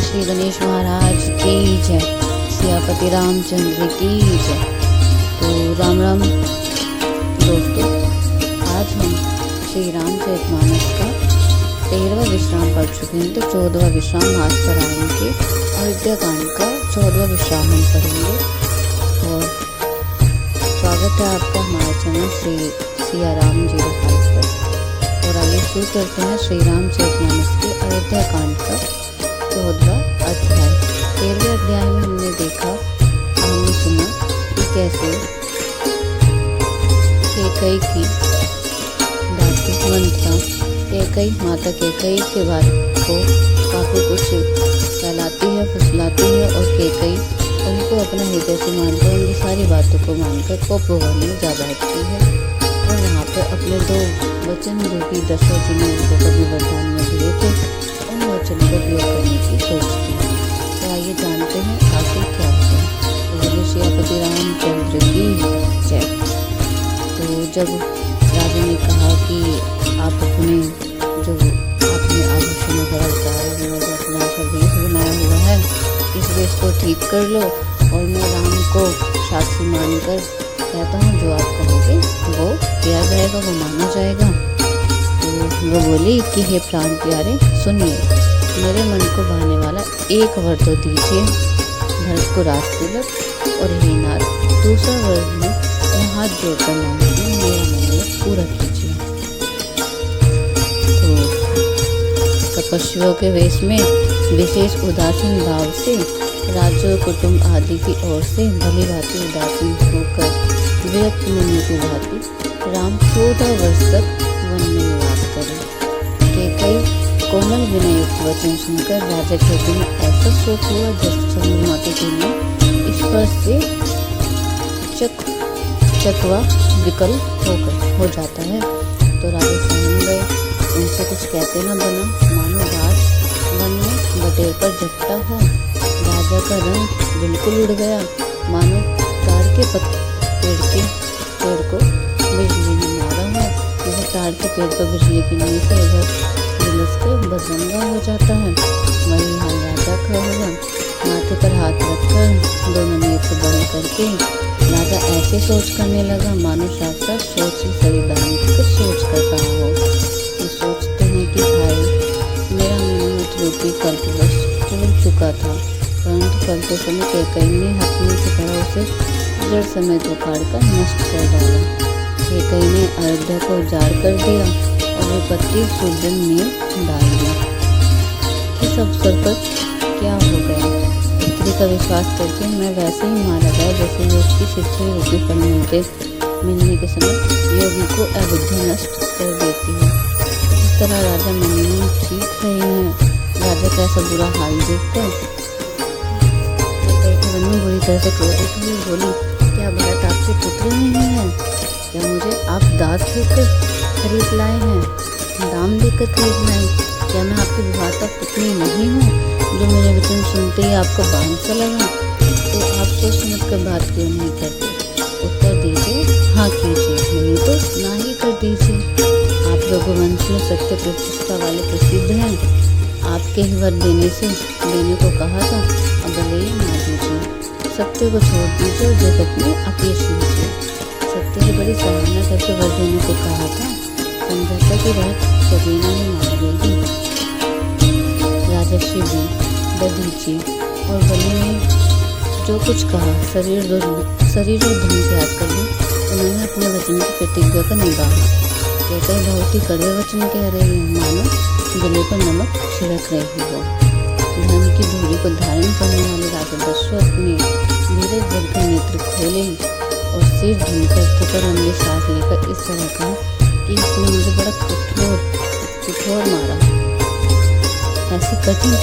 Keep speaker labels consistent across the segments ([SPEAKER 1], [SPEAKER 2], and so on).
[SPEAKER 1] श्री गणेश महाराज की जय, सियापति रामचंद्र की जय। तो राम राम दोस्तों, आज हम श्री रामचरितमानस का 13वां विश्राम पढ़ चुके हैं। तो 14वां विश्राम आज पर आएंगे। अयोध्या कांड का 14वां विश्राम हम पढ़ेंगे। और स्वागत है आपका हमारे चैनल श्री सियाराम 05 पर। और आइए शुरू करते हैं श्री रामचरितमानस के अयोध्या कांड का 14वां अध्याय। 13वें अध्याय में हमने देखा, हमने सुना कि कैसे कैकई की दासी मंत्रा कैकई माता कैकई के बारे को काफ़ी कुछ फैलाती है, फुसलाती है और कैकई उनको अपना हृदय से मानकर उनकी सारी बातों को मानकर कोपभवन में जा बैठती है। और वहाँ पर अपने 2 वचन जो कि दशरथ जी ने उनको कभी वरदान में दिए थे, उन वचनों का उपयोग करने की सोचती है। तो आइए जानते हैं आखिर क्या होता है। तो बोले सियापति रामचंद्र की जय। तो जब राजा ने कहा कि आप अपने जो आपने आभूषण वगैरह उतारे हुए जो अपना वेश बनाया हुआ है, इस वेश को ठीक कर लो और मैं राम को साक्षी मानकर कहता हूँ, जो आप कहोगे वो किया जाएगा, वो माना जाएगा। तो वो बोली कि हे प्राण प्यारे सुनिए, मेरे मन को भाने वाला एक वर तो दीजिए, भरत को राज तिलक, और हे नाथ दूसरा वर में मैं हाथ जोड़कर मांगती हूँ, मेरा मन पूरा कीजिए। तो तपस्वियों के वेश में विशेष उदासीन भाव से राज्य कुटुंब आदि की ओर से भली भांति उदासीन होकर विरक्त मुनि की भांति राम 14 वर्ष तक वन में निवास करे। कैकई कोमल विनयुक्त वचन सुनकर राजा के हृदय में ऐसा शोक हुआ जैसे चंद्रमा के किरणें स्पर्श से चकवा विकल हो जाता है। तो राजा सहम गए, उनसे कुछ कहते न बना, मानो बात वन में बटेर पर झपटा हो। राजा का रंग बिल्कुल उड़ गया, मानो तार के पेड़ को बिजली ने मारा हो। जैसे तार के पेड़ पर बिजली गिरने से अगर झुलस कर बजरंगा हो जाता है, वही हाल राजा का हुआ। माथे पर हाथ रखकर दोनों नेत्र बंद करके राजा ऐसे सोच करने लगा, मानो साक्षात सोच ही संविधान की सोच कर रहा हो। ये सोचते हैं कि भाई मेरा मनोरथ रूपी कल्पवश टूट चुका था, परंतु फलते समय कैकई ने हथनी की तरह उसे जड़ समेत उखाड़ कर नष्ट कर डाला। कैकई ने अयोध्या को उजाड़ कर दिया और विपत्ति सुदन में डाल दी। किस अवसर पर क्या हो गया? स्त्री का विश्वास करके मैं वैसे ही मारा गया जैसे वो उसकी शिक्षा रूपी फल मिलने के समय योगी को अविद्या नष्ट कर देती है। इस तरह राजा मन में ठीक रहे हैं। राजा का ऐसा बुरा हाल देखकर में बुरी तरह से क्रोधित हुई, बोली क्या भरत आपके पुत्र नहीं है? क्या मुझे आप दास देकर खरीद लाए हैं, दाम देकर खरीद लाए? क्या मैं आपकी विवाहता पुत्री नहीं हूँ जो मेरे वचन सुनते ही आपको बांध सा लगा? तो आप सोच समझ कर बात क्यों नहीं करते? उत्तर दीजिए हाँ कीजिए, नहीं तो ना ही कर दीजिए। आप रघुवंश में सत्य प्रतिष्ठा वाले प्रसिद्ध हैं। आपके ही वर देने को कहा था, अब भले ही ना दीजिए। सत्य को छोड़ दीजिए और जगत में अकेश लीजिए। सत्य की बड़ी सराहना करके वर देने को कहा था, समझाता कि वह सबीना ही मान लेगी। राजर्षि भी दधीची और बलि ने जो कुछ कहा शरीर और धन त्याग कर दी, उन्होंने अपने वचन की प्रतिज्ञा का निभाया। कैकई बहुत ही कड़वे वचन कह रही है, मानो गले पर नमक छिड़क रही हो। धन की धूरी को धारण करने वाले राजा दशरथ ने धीरज भरकर नेत्र खोले और सिर ढूंढकर थकर अंदर सांस लेकर इस तरह कहा कि इसने मुझे बड़ा कठोर मारा, ऐसी कठिन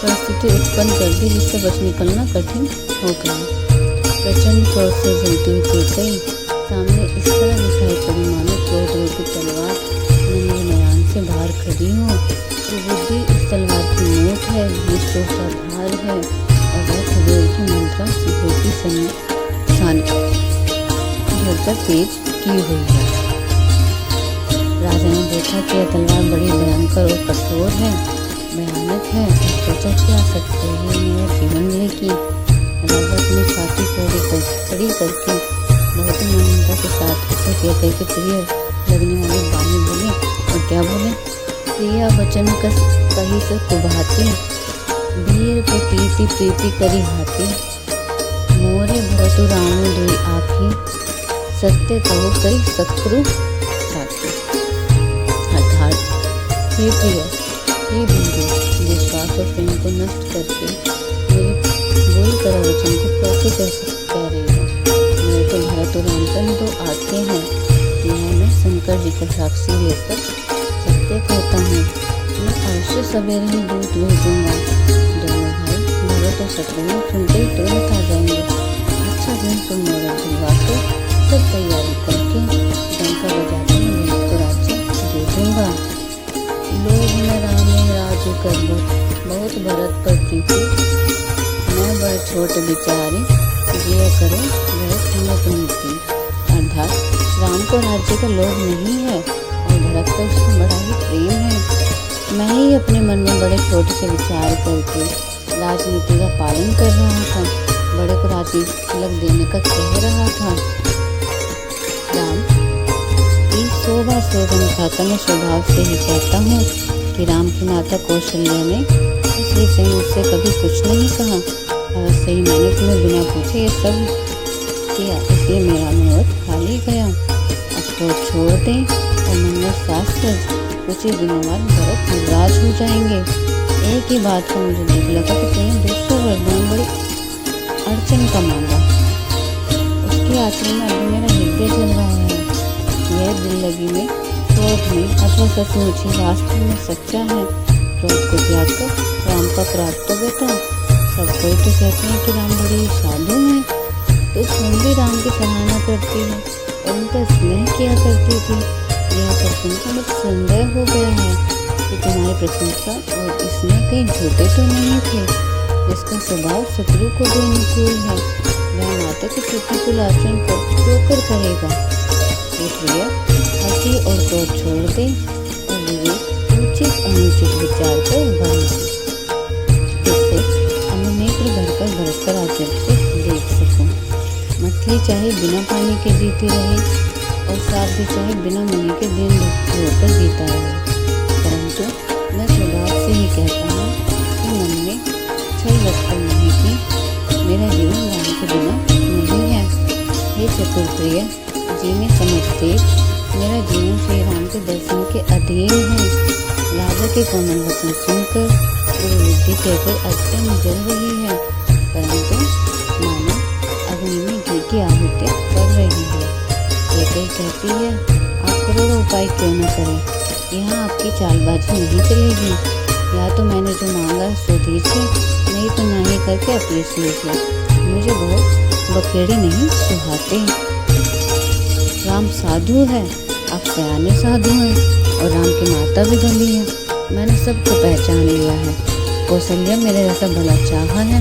[SPEAKER 1] परिस्थिति उत्पन्न कर दी जिससे बच निकलना कठिन हो गया। प्रचंड क्रोध से जलती हुई कैकई सामने इस तरह दिखाई पड़ी, मानो क्रोध रूपी तलवार मेरे नयन से बाहर खड़ी हो। तो बुद्धि इस तलवार की नोट है, निष्ठुरता धार है और वह कुबेर की मंत्रा रूपी सान भरकर तेज की हुई है। राजा ने देखा कि यह तलवार बड़ी भयंकर और कठोर है, भयानक है। सोचा राजा की आसक्ति है मेरा जीवन लेगी। राजा अपनी छाती खड़ी करके बहुत ही ममता के साथ उसे कहते कि प्रिय लगने वाली वाणी बोले। और क्या बोले? प्रिया वचन कही से कुभाती, वीर प्रतीति प्रीति करी हाथी, मोरे भरतु राम दुई आँखी, सत्य कहो कई सक्रु साथी। अर्थात हे प्रिय, हे बंधु, विश्वास और प्रेम को नष्ट करके मेरी बोल कर वचन को कैसे कह रही हो? मेरे तो भरत और रामचंद्र दो आंखें हैं। यह मैं शंकर जी को साक्षी लेकर सत्य कहता हूँ। मैं अवश्य सवेरे ही दूत भेजूंगा। दोनों भाई भरत और शत्रुघ्न सुनते ही तुरंत आ जाएंगे। अच्छा दिन तुम मोर दिलवा कर सब तैयारी करके डंका बजाकर मैं को राज्य दे दूंगा। लोग न रामे राजू कर बहुत भरत पर प्रीति, मैं बड़ छोट विचारी जिया करो भरत हिम्मत नीति। अर्थात राम को राज्य का लोभ नहीं है और भरत का उसका बड़ा ही प्रेम है। मैं ही अपने मन में बड़े छोटे से विचार करके राजनीति का पालन कर रहा था, बड़े को राज्य तिलक देने का कह रहा था। राम की शोभा शोभन खाकर मैं स्वभाव से ही कहता हूँ कि राम की माता कौशल्या ने इस विषय में मुझसे कभी कुछ नहीं कहा। अवश्य ही मैंने तुम्हें बिना पूछे ये सब किया, इसलिए मेरा मुहूर्त खाली गया। अब तो छोड़ दें और मंगल शास्त्र, कुछ ही दिनों बाद भरत युवराज हो जाएंगे। एक ही बात को मुझे दुख लगा कि तुमने दूसरा वरदान बड़ी अड़चन का मांगा। उसकी आखिर में अभी मेरा हृदय चल रहा है। यह दिल लगी में, क्रोध में अथवा सचमुच ही वास्तव में सच्चा है। क्रोध को त्याग कर राम का प्राप्तव्य था। सब कोई तो कहते हैं कि राम बड़े साधु हैं, तो तुम भी राम की सराहना करती है और उनका स्नेह किया करती थी। यह पर सुनकर मुझे संदेह हो गया है कि तुम्हारी प्रशंसा और स्नेह कहीं झूठे तो नहीं थे। जिसका स्वभाव शत्रु को भी अनुकूल है, वह माता के प्रतिकूल आचरण क्यों कर करेगा? इसलिए हंसी और क्रोध छोड़ दे और विवेक उचित अनुचित विचार कर बने, जिससे हम नेत्र भरकर भरत का राज्य से देख सकूं। मछली चाहे बिना पानी के जीती रहे और सांप भी चाहे बिना मनी के दिन होकर जीता रहे, परंतु मैं स्वभाव से ही कहता हूँ कि मन में छल रखकर नहीं कि मेरा जीवन राम के बिना नहीं है। हे चतुर्प्रिय, जीने समझते मेरा जीवन श्री राम के दर्शन के अधीन है। राजा के कोमल वचन सुनकर गुरु विद्धि कहकर अत्यंत जल रही है, परंतु मानो अग्नि में घी की आहुति कर रही है। कई कहती है आप करोड़ों उपाय क्यों न करें, यहाँ आपकी चालबाजी नहीं चलेगी। या तो मैंने जो मांगा सो दीजिए, नहीं तो ना ही करके अपीस लीजिए। मुझे बहुत बखेड़ी नहीं सुहाते। राम साधु है, आप सयाने साधु हैं और राम की माता भी भली है। मैंने सबको पहचान लिया है। कौशल्या मेरे जैसा भला चाहा है,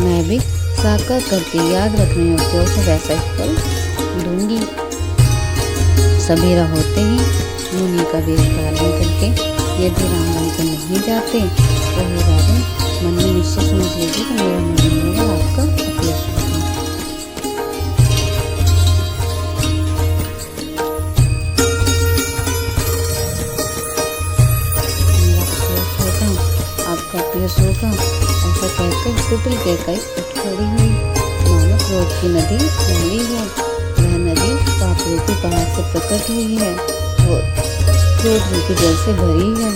[SPEAKER 1] मैं भी साकार करके याद रखने योग्य से वैसा ही फल दूंगी। सवेरा होते ही मुनि का वेश धारण करके यदि राम वन को नहीं जाते तो हे राजन, मन में निश्चय समझ लीजिए कि मेरा मन होगा आपका अपयश होगा। आपका अपयश होगा, ऐसा कहकर कुटिल कैकई उठ खड़ी हुई, मानो क्रोध की नदी उमड़ी हो। वह नदी पाप रूपी पहाड़ से प्रकट हुई है और क्रोध रूपी जल से भरी है।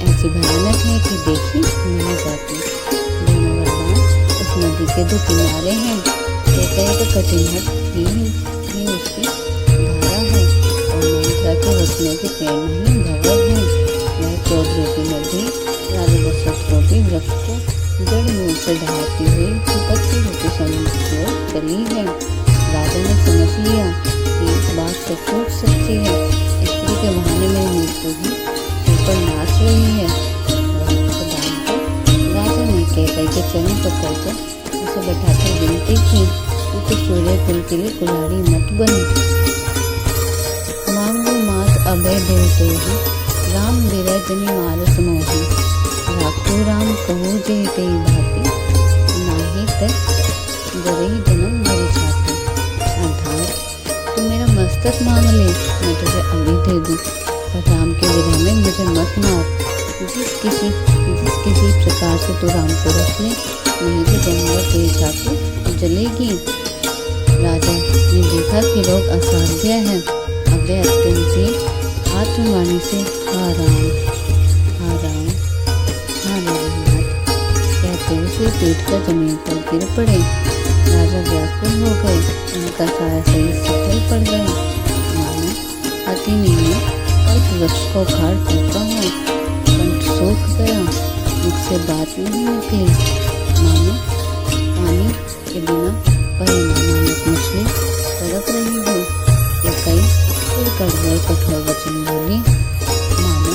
[SPEAKER 1] ऐसी भयानक है कि देखी नहीं जाती। दोनों वरदान उस नदी के दो किनारे हैं। कैकई का कठिन हट ही उसकी धारा है और मंत्रा के वचनों की प्रेरणा ही भवर है। वह क्रोध रूपी नदी राजा दशरथ रूपी वृक्ष को जड़ मूल से ढाती हुई विपत्ति रूपी समुद्र की ओर चली है। राजा ने समझ लिया कि इस बात सचमुच सच्ची है। स्त्री के बहाने में मृत्यु भी ऊपर नाच रही है। राजा ने कैकई के चरण पकड़कर उसे बैठाकर विनती की कि तू सूर्य कुल के लिए कुल्हाड़ी मत बन। मांगो मात अभय देव तोहि, राम विरह जनि मारस मोहि। राखो राम कहूँ जे तेई भांति, नाही ते जरहि जन्म भरी छाती। अर्थात तू मेरा मस्तक मांग ले, मैं तुझे अभी दे दूँ, पर राम के विरह में मुझे मत मार। जिस किसी प्रकार से तू राम को रख ले, नहीं तो जन्म भर तेरी छाती जलेगी। राजा ने देखा कि लोग असाध्य है। अब वे अत्यंत सी आत्मवाणी से हा राम कहते उसे पीट कर जमीन पर गिर पड़े। राजा व्याकुल हो गए, उनका साया सही सफल पड़ गया, मानो हथिनी ने कल्प वृक्ष को उखाड़ फेंका हो। कंठ सूख गया, मुख से बात नहीं निकली, मानो पानी के बिना परिणाम मछली तड़प रही हो। कई फिर कड़वे कठोर वचन बोली, मानो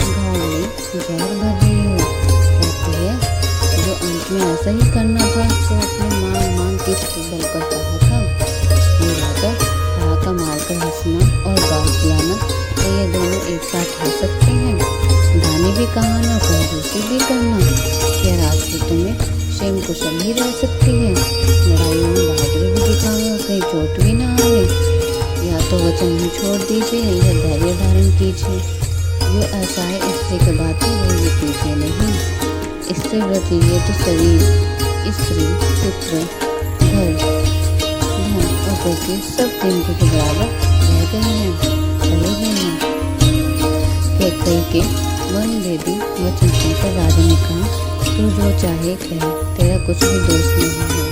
[SPEAKER 1] घाव में जहर भर रही हो। कहती है, जो अंत में ऐसा ही करना था तो अपने मान किस बल पर कहा था। ये राजा ठहाका मारकर हंसना और गाल खिलाना, तो ये दोनों एक साथ हो सकते हैं। गाने भी कहाना, कंजूसी भी करना, क्या राजपूतों में क्षेम कुशल ही रह सकती है। लड़ाइयों में बहादुरी भी दिखावे और कहीं चोट भी ना आवे। या तो वचन ही छोड़ दीजिए या धैर्य धारण कीजिए। जो ऐसा है स्त्री के बात ही वो ये पीछे नहीं। स्त्री व्रती ये तो शरीर, स्त्री, पुत्र, घर, धन और पति सब दिन के बराबर रह गए हैं, चले गए हैं। कई के वन दे दी वचन सुनकर राजा ने कहा, तू जो चाहे कह, तेरा कुछ भी दोष नहीं है।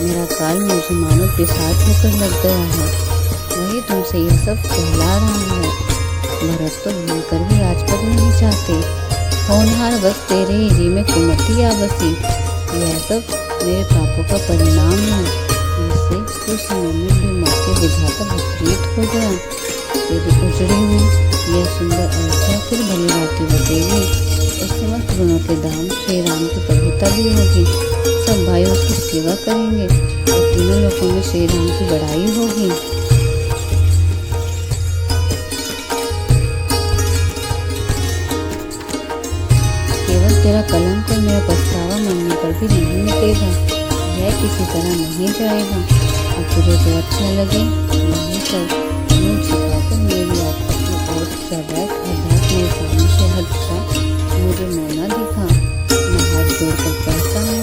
[SPEAKER 1] मेरा काल मुझे मानो पिशाच होकर लग गया है, वही तुमसे यह सब कहला रहा है। भरत तो भूलकर भी राजपद नहीं चाहते, होनहार बस तेरे ही जी में कुमति आ बसी। यह सब मेरे पापों का परिणाम है, जिससे कुछ समय में भी मौके विधाता विपरीत हो गया। तेरी उजड़ी हुई यह सुंदर अयोध्या फिर भली भांति बसेगी। उस समस्त गुणों के दाम श्री राम की प्रभुता भी होगी। सब भाई उसकी सेवा करेंगे और तीनों लोगों में श्री राम की बड़ाई होगी। केवल तेरा कलंक और मेरा पछतावा मरने पर भी नहीं मिटेगा, यह किसी तरह नहीं जाएगा। अब तुझे जो अच्छा लगे वही कर। मुँह छिपाकर मेरी आत्मा की ओर चल बैठ, अर्थात मेरे सामने से हट जा, मुझे मुँह न दिखा। मैं हाथ जोड़कर कहता हूँ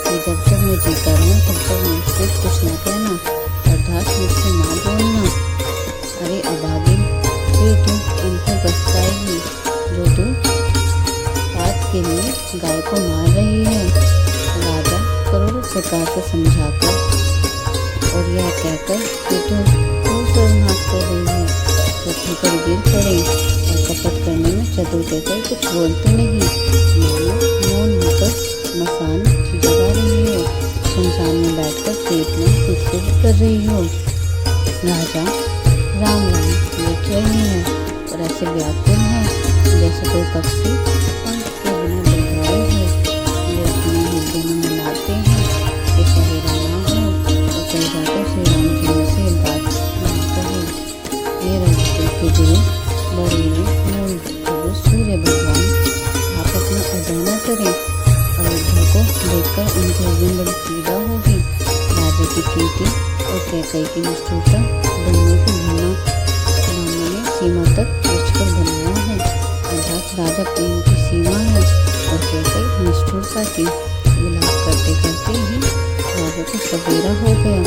[SPEAKER 1] कि जब तक मैं जीता रहूँ तब तक मुझसे कुछ न कहना, अर्थात मुझसे ना बोलना। अरे अभागी, फिर तू अंत में पछताएगी, जो तू बात के लिए गाय को मार रही है। राजा करोड़ों प्रकार से समझाकर और यह कहकर कि तू सर्वनाश कर रही है, पृथ्वी पर गिर पड़े और कपट करने में चतुर कहकर कुछ बोलते नहीं, मानो मौन होकर मसान जगा रही हो, सुनसान में बैठकर पेट में खुद से भी कर रही हो। राजा राम राम लिख रही है और ऐसे व्याकुल है जैसे कोई पक्षी पंख के बिना बंधुआए है। वे अपने हृदय में मनाते हैं कि सहेरा ना हो और कई जाकर श्री राम जी से बात ना कहे। ये रघुकुल के गुरु बड़े मूल गुरु सूर्य भगवान आप अपना उदय न करें। अयोध्या को देखकर उनके हृदय में बड़ी पीड़ा होगी। राजा की प्रीति और कैकेयी की निष्ठुरता दोनों को ब्रह्मा ने सीमा तक पहुंचकर बनाया है, अर्थात राजा प्रेम की सीमा है और कैकेयी निष्ठुरता की। विलाप करते करते ही राजा को सवेरा हो गया।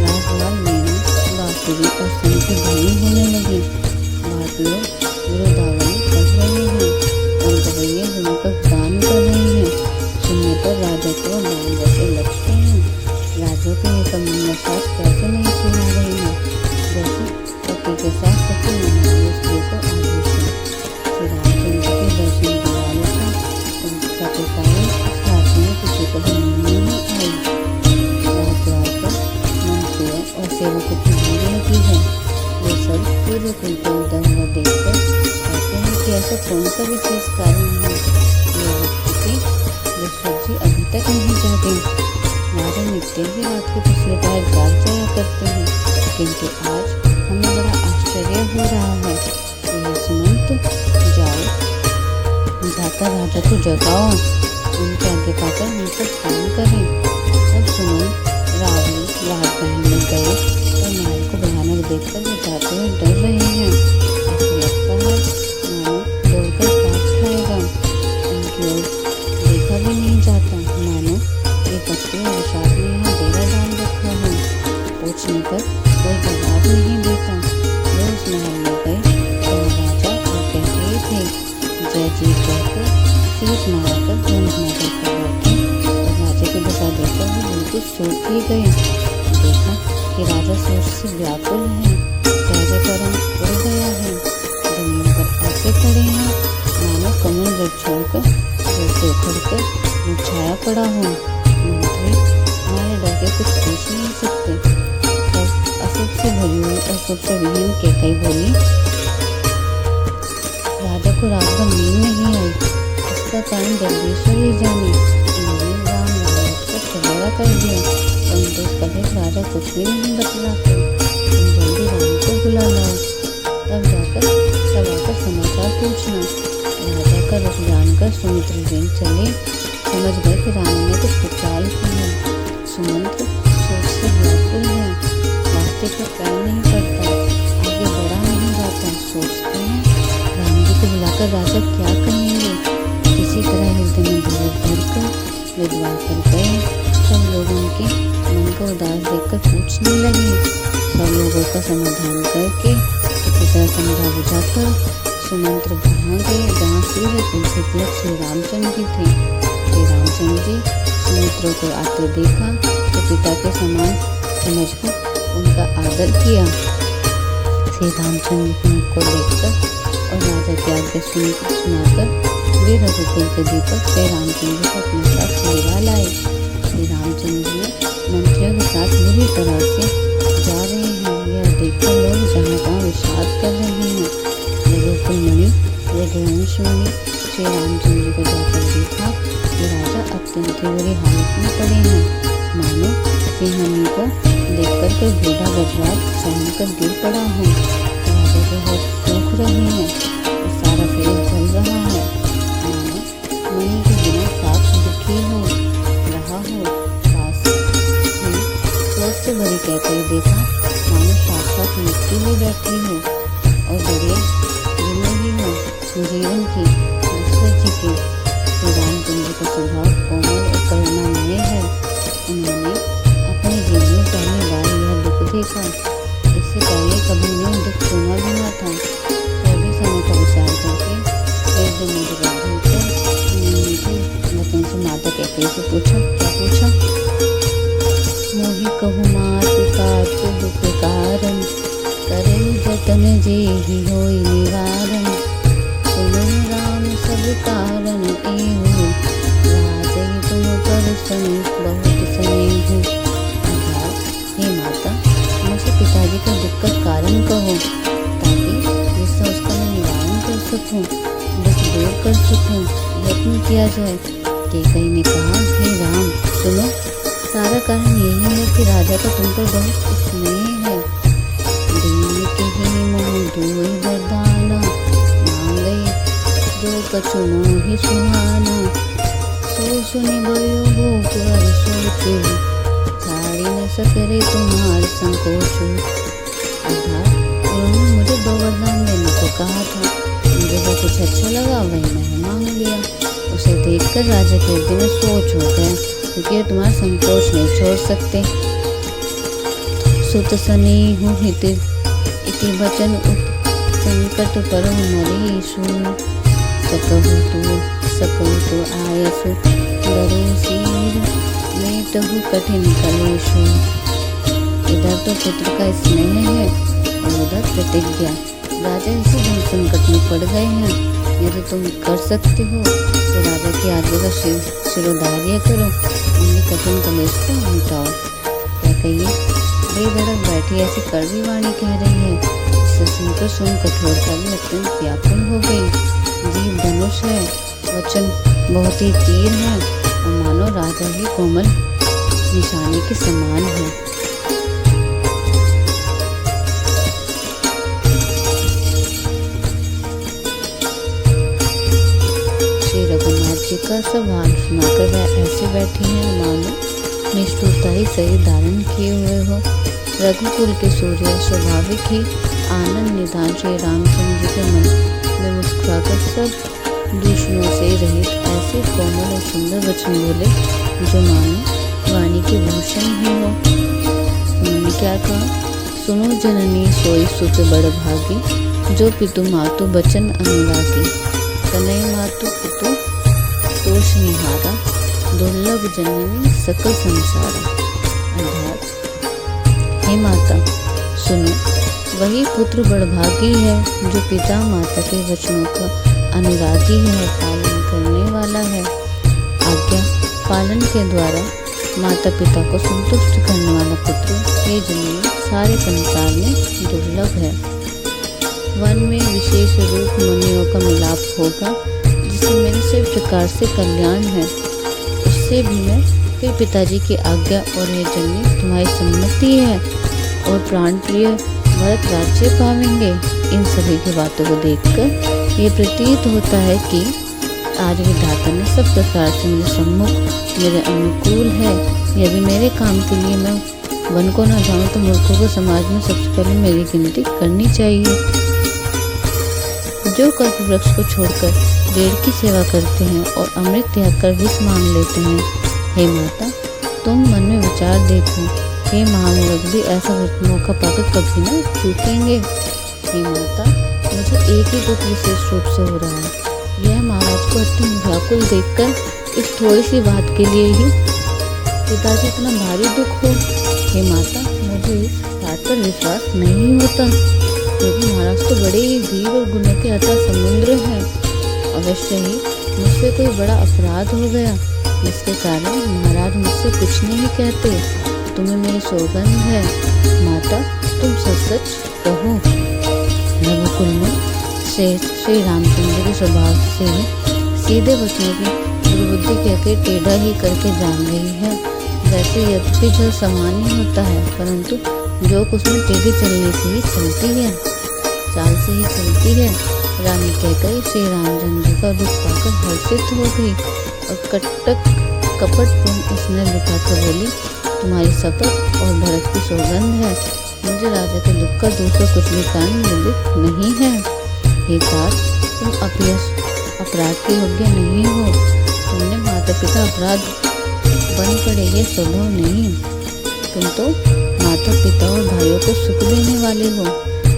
[SPEAKER 1] राजलाल मीना बांसुरी और संग की ध्वनि होने लगी। बात लोग विरोधावली कर रहे हैं और गवैये उनका गान कर रहे हैं। सुनने पर राजा को नाम जैसे लगते हैं। राजा के ये कमल सास कैसे नहीं सुना रहे हैं, जैसे पति के साथ सखी मनाने स्त्री को आभूषण। श्री रामचंद्र के दर्शन दिवाले था, उनका के कारण इस राज्य में किसी को भी नींद नहीं आई। राजद्वार पर मंत्रियों और सेवकों की भीड़ लगी है। वे सब पूर्व कुल को उदय हुआ देखकर कहते हैं कि ऐसा कौन सा विशेष कारण है। ये व्यक्ति दशरथ जी अभी तक नहीं जागे। राजा नित्य ही रात के पिछले पैर जाग जाया करते हैं, किंतु आज हमें बड़ा आश्चर्य हो रहा है। यह सुमंत जाओ जाकर माता राजा को जगाओ, उनके आगे पाकर हम सब काम करें। तब सुमंत रावण राजमहल में गए और महल को भयानक देखकर वो जाते हुए डर रहे हैं। ऐसा लगता है मानो दौड़कर काट खाएगा। उनकी ओर देखा भी नहीं जाता, मानो ये पत्ते और विषाद ने यहाँ डेरा डाल रखा है। पूछने पर कोई जवाब नहीं देता। वो उस महल में गए तो राजा और कह रहे थे जय जी कहकर शीश नहाकर नजर कर बैठे और राजा की दशा देखकर वो बिल्कुल सूख ही गए। देखा कि राजा सोच से व्याकुल है, चेहरे का रंग उड़ गया है, जमीन पर ऐसे पड़े हैं मानो कमल जब छोड़कर जैसे उखड़कर मुरझाया पड़ा हो। मंत्री हमारे डर के कुछ पूछ नहीं सकते। तब अशुभ से भरी हुई और शुभ से विहीन कैकई बोली, राजा को रात भर नींद नहीं आई, इसका कारण जगदीश्वर ही जाने। इन्होंने राम नारायण को सवेरा कर दिया, परंतु इसका भेद राजा कुछ भी नहीं बतलाते। तुम जल्दी राम को बुला लाओ, तब जाकर सब आकर समाचार पूछना। राजा का रुख जानकर सुमित्र दिन चले, समझ गए कि राम ने कुछ कुचाल की है। सुमंत सोच से व्याकुल है, रास्ते पर पैर नहीं पड़ता, आगे बढ़ा नहीं जाता। सोचते हैं राम जी को बुलाकर राजा क्या कहेंगे। किसी तरह हृदय में धीरज धरकर विद्वान कर गए। सब लोग उनके मन को उदास देखकर पूछने लगे। सब लोगों का समाधान करके किसी तरह समझा बुझाकर सुमंत्र वहाँ गए जहाँ सूर्य कुल से तिलक श्री रामचंद्र जी थे। श्री रामचंद्र जी सुमित्र को आते देखा तो पिता के समान समझकर उनका आदर किया। श्री रामचंद्र जी को उनको देखकर और राजा की आज्ञा सुनाकर वे रघुकुल के दीपक श्री रामचंद्र जी को अपने साथ लेवा लाए। श्री रामचंद्र जी मंत्रियों के साथ बुरी तरह से जा रहे हैं, यह देखकर लोग जहाँ तहाँ विषाद कर रहे हैं। रघुकुल मणि रघुवंश मणि श्री रामचंद्र जी को जाकर देखा कि राजा अत्यंत बुरी हालत में पड़े हैं, मानो सिंहनी को देखकर कोई बूढ़ा गजराज सहन कर गिर पड़ा हो। राजा के होठ सूख रहे हैं और सारा शरीर जल रहा है, मानो मणि के बिना साफ दुखी हो रहा हो। पास में क्रोध से भरी कैकई देखा, मानो साक्षात मिट्टी में बैठी हो और दरिया गिर रही हो जीवन की दशरथ जी के। श्री रामचंद्र जी का स्वभाव कोमल और करुणामय है। उन्होंने अपने जीवन में पहली बार यह दुख देखा, इससे पहले कभी उन्हें दुख सुना भी न था। तो भी समय का विचार करके एक दिन मेरे वचन से माता कैकई से पूछा, क्या पूछा? मोहि कहु मातु तात दुख कारण, करे जतन जेहि होई निवारण। सुनो राम सब कारण एहु, राजै तुम पर सने बहुत स्नेहु। हे माता, मुझे पिताजी का दुख का कारण कहो, ताकि जिससे उसका मैं निवारण कर सकूं, दुख दूर कर सकूं, यत्न किया जाए। कैकई ने कहा, हे राम सुनो, सारा कारण यही है कि राजा का तुम पर बहुत स्नेह है। दीन के ही मोह दुई वरदाना, मांगे जो कछु मोहि सुहाना। सो सुनि भयो भूख और सोचु, छाड़ी न सकरे तुम्हार संकोच। अर्थात उन्होंने मुझे 2 वरदान देने को कहा था, मुझे जो कुछ अच्छा लगा वही मैंने मांग लिया। उसे देखकर राजा के हृदय में सोच हो गया, क्योंकि ये तुम्हारा संकोच नहीं छोड़ सकते। सुत स्नेहु हित इति वचन उत, संकट पर मरीषु। सकहु तो आयसु, डरु सीर लेटहु कठिन कलेषु। इधर तो पुत्र का स्नेह है और उधर प्रतिज्ञा। राजा इसी दिन संकट में पड़ गए हैं, यदि तुम कर सकते हो तो राजा की आज्ञा का शिरोधार्य करो, उनके कठिन कलेश को मिटाओ। क्या कहिए बेधड़क बैठी ऐसी कड़वी वाणी कह रही है, जिसे सुनकर सुन कठोरता भी अत्यंत व्याकुल हो गई। जीव धनुष है, वचन बहुत ही तीर है और मानो राजा ही कोमल निशाने के समान है। श्री पिताजी का सब हाल सुनाकर वह ऐसे बैठी हैं मानो निष्ठुरता ही सही धारण किए हुए हो। रघुकुल के सूर्य स्वाभाविक ही आनंद निधान श्री रामचंद्र जी के मन में मुस्कुराकर सब दूषणों से रहित ऐसे कोमल और सुंदर वचन बोले जो मानो वाणी के भूषण ही हो। उन्होंने क्या कहा? सुनो जननी सोई सुत बड़ भागी, जो पितु मातु बचन अनुरागी। तनय मातु पितु तोष निहारा, दुर्लभ जननी सकल संसारा। अर्थात हे माता सुनो, वही पुत्र बड़भागी है जो पिता माता के वचनों का अनुरागी है, पालन करने वाला है। आज्ञा पालन के द्वारा माता पिता को संतुष्ट करने वाला पुत्र हे जननी सारे संसार में दुर्लभ है। वन में विशेष रूप मुनियों का मिलाप होगा, जिससे मेरे से प्रकार से कल्याण है, उससे भी मैं फिर पिताजी की आज्ञा और ये जननी तुम्हारी सम्मति है और प्राण प्रिय भरत राज्य पावेंगे। इन सभी की बातों को देखकर ये प्रतीत होता है कि आज विधाता ने सब प्रकार से मेरे सम्मुख मेरे अनुकूल है। यदि मेरे काम के लिए मैं वन को न जाऊं तो मूर्खों को समाज में सबसे पहले मेरी गिनती करनी चाहिए। जो कल्प वृक्ष को छोड़कर पेड़ की सेवा करते हैं और अमृत त्याग कर विष मांग लेते हैं, हे माता तुम मन में विचार देखो, हे महामूर्ख भी ऐसा मौका पाकर कभी न चूकेंगे। हे माता मुझे एक ही दुख विशेष रूप से हो रहा है, यह महाराज को अत्यंत व्याकुल देखकर इस थोड़ी सी बात के लिए ही पिताजी इतना भारी दुख हो। हे माता मुझे इस बात पर विश्वास नहीं होता, क्योंकि महाराज तो बड़े ही वीर और गुणों के अथाह समुद्र हैं। अवश्य ही मुझसे कोई बड़ा अपराध हो गया, जिसके कारण महाराज मुझसे कुछ नहीं कहते। तुम्हें मेरी सौगंध है माता, तुम सच कहो। रघुकुल में श्री रामचंद्र के स्वभाव से ही सीधे वचनों की दुर्बुद्धि कहकर टेढ़ा ही करके जान रही है। वैसे यद्यपि जल समान ही होता है, परंतु जो कुछ में टेढ़ी चलने से ही चलती है, चाल से ही चलती है। रानी कहकर श्री रामचंद्र जी का दुख पाकर हर्षित हो गई और कपटपूर्ण उसने दिखाकर बोली, तुम्हारी शपथ और भरत की सौगंध है, मुझे राजा के दुख का दूसरा कुछ भी कारण विदित नहीं है। हे तात, तुम अपराध के योग्य नहीं हो, तुमने माता पिता अपराध बन पड़े, ये संभव नहीं। तुम तो माता पिता और भाइयों को सुख देने वाले हो।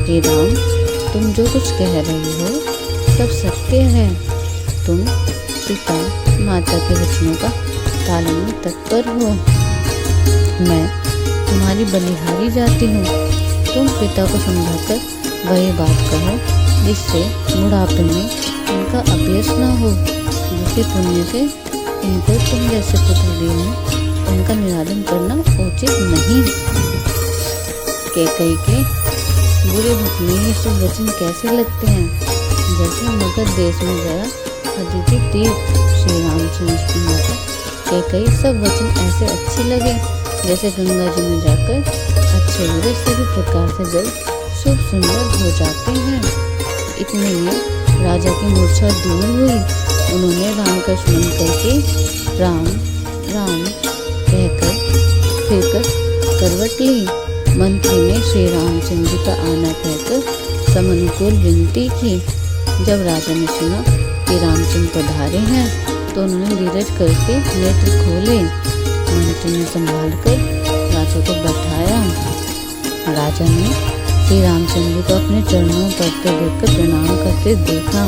[SPEAKER 1] हे राम, तुम जो कुछ कह रहे हो सब सत्य है। तुम पिता माता के वचनों का पालन में तत्पर हो। मैं तुम्हारी बलिहारी जाती हूँ। तुम पिता को समझाकर वही बात कहो जिससे बुढ़ापे में उनका अपयश न हो, जिसके पुण्य से इनको तुम जैसे पुत्र देने उनका निरादन करना उचित नहीं। कैकेयी के बुरे मुख में ये सब वचन कैसे लगते हैं? जैसे मगध देश में गया अदिति तीर्थ श्री रामचंद्र की माता कैकेयी, सब वचन ऐसे अच्छे लगे जैसे गंगा जी में जाकर अच्छे बुरे सभी प्रकार से जल शुभ सुंदर हो जाते हैं। इतने में राजा की मूर्छा दूर हुई। उन्होंने राम का स्मरण करके राम राम कहकर फिरकर करवट ली। मंत्री ने श्री रामचंद्र जी का आना कहकर समनुकूल विनती की। जब राजा ने सुना कि रामचंद्र पधारे हैं तो उन्होंने धीरज करके नेत्र खोले। मंत्री ने संभाल कर राजा को बैठाया। राजा ने श्री रामचंद्र जी को अपने चरणों पर देखकर प्रणाम करते देखा।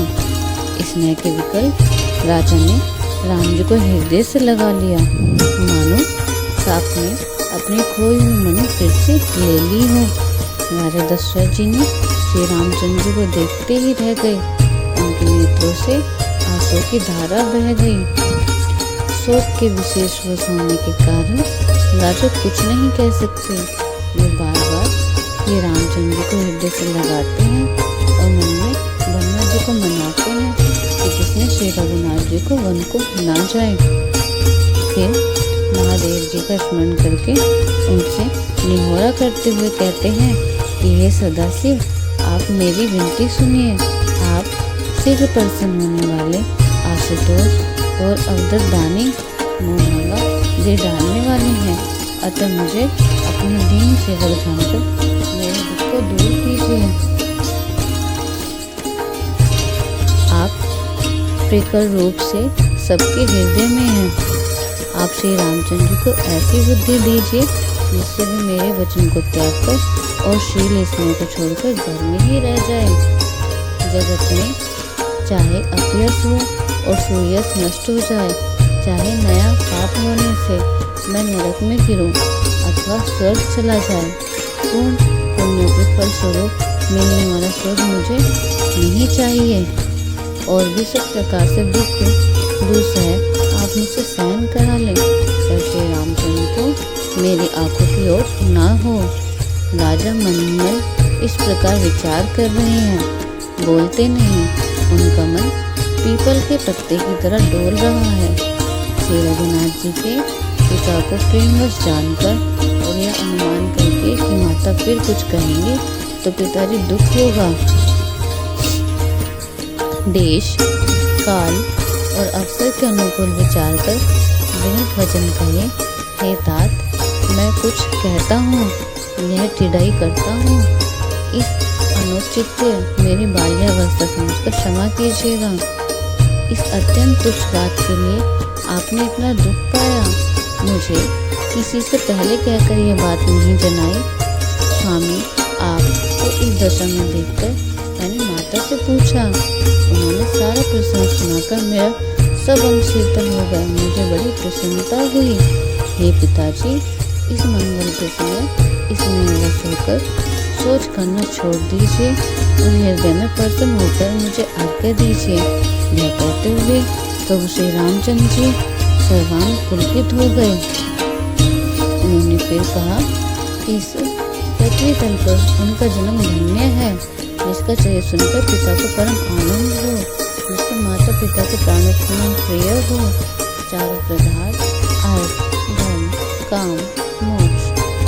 [SPEAKER 1] स्नेह के विकल्प राजा ने राम जी को हृदय से लगा लिया, मानो साप ने अपनी खोई हुई मणि फिर से ले ली हो। राजा दशरथ जी ने श्री रामचंद्र जी को देखते ही रह गए। उनके नेत्रों से आंसू की धारा बह गई। शोक के विशेष वश होने के कारण राजा कुछ नहीं कह सकते। वे बार बार श्री रामचंद्र जी को हृदय से लगाते हैं और मन में ब्रह्मा जी को मनाते हैं कि जिसने श्री रघुनाथ जी को वन को ना जाए। फिर महादेव जी का स्मरण करके उनसे निहोरा करते हुए कहते हैं कि हे सदाशिव, आप मेरी विनती सुनिए। आप शीघ्र प्रसन्न होने वाले आशुतोष और अवददानी मुँह मांगा दे डालने वाली हैं, अतः मुझे अपने दीन सेवक जानकर मेरे दुख को दूर कीजिए। आप प्रखर रूप से सबके हृदय में हैं। आप श्री रामचंद्र को ऐसी बुद्धि दीजिए जिससे वे मेरे वचन को त्याग कर और शील स्नेह को छोड़कर घर में ही रह जाए। जगत में चाहे अपयश हो और सुयश नष्ट हो जाए, चाहे नया पाप होने से मैं नरक में गिरूं अथवा स्वर्ग चला जाए, पूर्ण पुण्यों के फल स्वरूप मिलने वाला स्वर्ग मुझे नहीं चाहिए। और भी सब प्रकार से दुख दुसह आप मुझसे सहन करा लें, पर श्री रामचंद्र को मेरी आंखों की ओर ना हो। राजा मन में इस प्रकार विचार कर रहे हैं, बोलते नहीं। उनका मन पीपल के पत्ते की तरह डोल रहा है। श्री रघुनाथ जी के पिता को प्रेमवश जानकर और यह अनुमान करके कि माता फिर कुछ कहेंगे तो पिताजी दुख होगा, देश काल और अवसर के अनुकूल विचार कर विनम्र वचन कहे, हे तात, मैं कुछ कहता हूँ, यह टिड़ाई करता हूँ, इस अनुचित्य मेरी बाल्यावस्था समझकर क्षमा कीजिएगा। इस अत्यंत तुच्छ बात के लिए आपने इतना दुख पाया। मुझे किसी से पहले कहकर यह बात नहीं जनाई। स्वामी, आपको इस दशा में देखकर मैंने माता से पूछा। उन्होंने सारा प्रसंग सुनाकर मेरा सब अंग शीतल हो गया। मुझे बड़ी प्रसन्नता हुई। हे पिताजी, इस मंगल के समय इसमें वश होकर सोच करना छोड़ दीजिए और हृदय में प्रसन्न होकर मुझे आज्ञा दीजिए। यह कहते हुए प्रभु श्री रामचंद्र जी सर्वांग पुलकित हो गए। उन्होंने फिर कहा, इस पृथ्वी तल पर उनका जन्म धन्य है, जिसका चरित्र सुनकर पिता को परम आनंद हो, जिसके माता पिता के प्राणों को प्रिय हो। चारों प्रधान अर्थ, धन, काम, मोक्ष